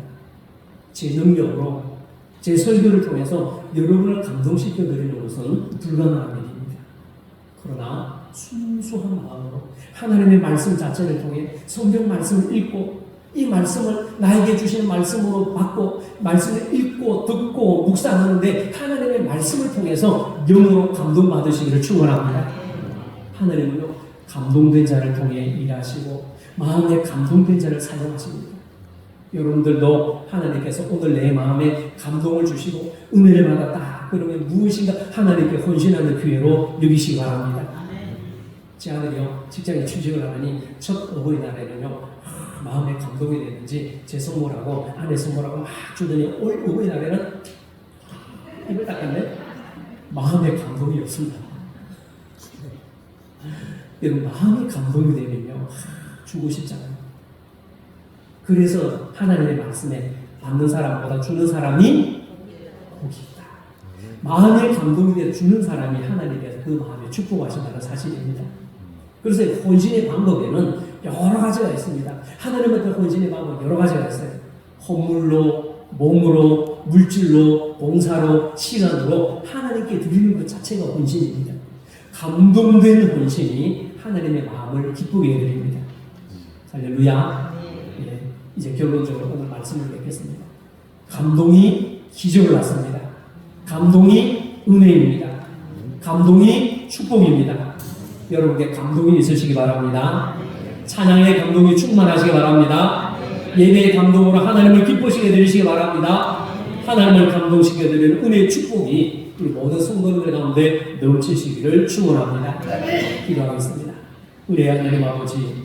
제 능력으로 제 설교를 통해서 여러분을 감동시켜드리는 것은 불가능한 일입니다. 그러나 순수한 마음으로 하나님의 말씀 자체를 통해 성경 말씀을 읽고 이 말씀을 나에게 주시는 말씀으로 받고 말씀을 읽고 듣고 묵상하는데 하나님의 말씀을 통해서 영으로 감동받으시기를 축원합니다. 하나님은요 감동된 자를 통해 일하시고 마음에 감동된 자를 사용하십니다. 여러분들도 하나님께서 오늘 내 마음에 감동을 주시고 은혜를 받았다 그러면 무엇인가 하나님께 헌신하는 기회로 여기시기 바랍니다. 제 아들이요 직장에 취직을 하더니 첫 어버이날에는요 마음에 감동이 됐는지 제 선물하고 아내 선물하고 막 주더니 올 어버이날에는 입을 닦았네. 마음에 감동이 없습니다. 여러분 마음에 감동이 되면요 주고 싶잖아요. 그래서 하나님의 말씀에 받는 사람보다 주는 사람이 복이 있다. 마음에 감동이 되어 주는 사람이 하나님께서 그 마음에 축복하신다는 사실입니다. 그래서 헌신의 방법에는 여러 가지가 있습니다. 하나님 앞에 헌신의 방법 여러 가지가 있어요. 헌물로, 몸으로, 물질로, 봉사로, 시간으로 하나님께 드리는 것 자체가 헌신입니다. 감동된 헌신이 하나님의 마음을 기쁘게 해드립니다. 할렐루야. 예, 이제 결론적으로 오늘 말씀을 맺겠습니다. 감동이 기적을 낳습니다. 감동이 은혜입니다. 감동이 축복입니다. 여러분께 감동이 있으시기 바랍니다. 찬양의 감동이 충만하시기 바랍니다. 예배의 감동으로 하나님을 기쁘시게 드리시기 바랍니다. 하나님을 감동시켜 드리는 은혜의 축복이 우리 모든 성도들 가운데 넘치시기를 축원합니다. 기도하겠습니다. 우리 하나님 아버지,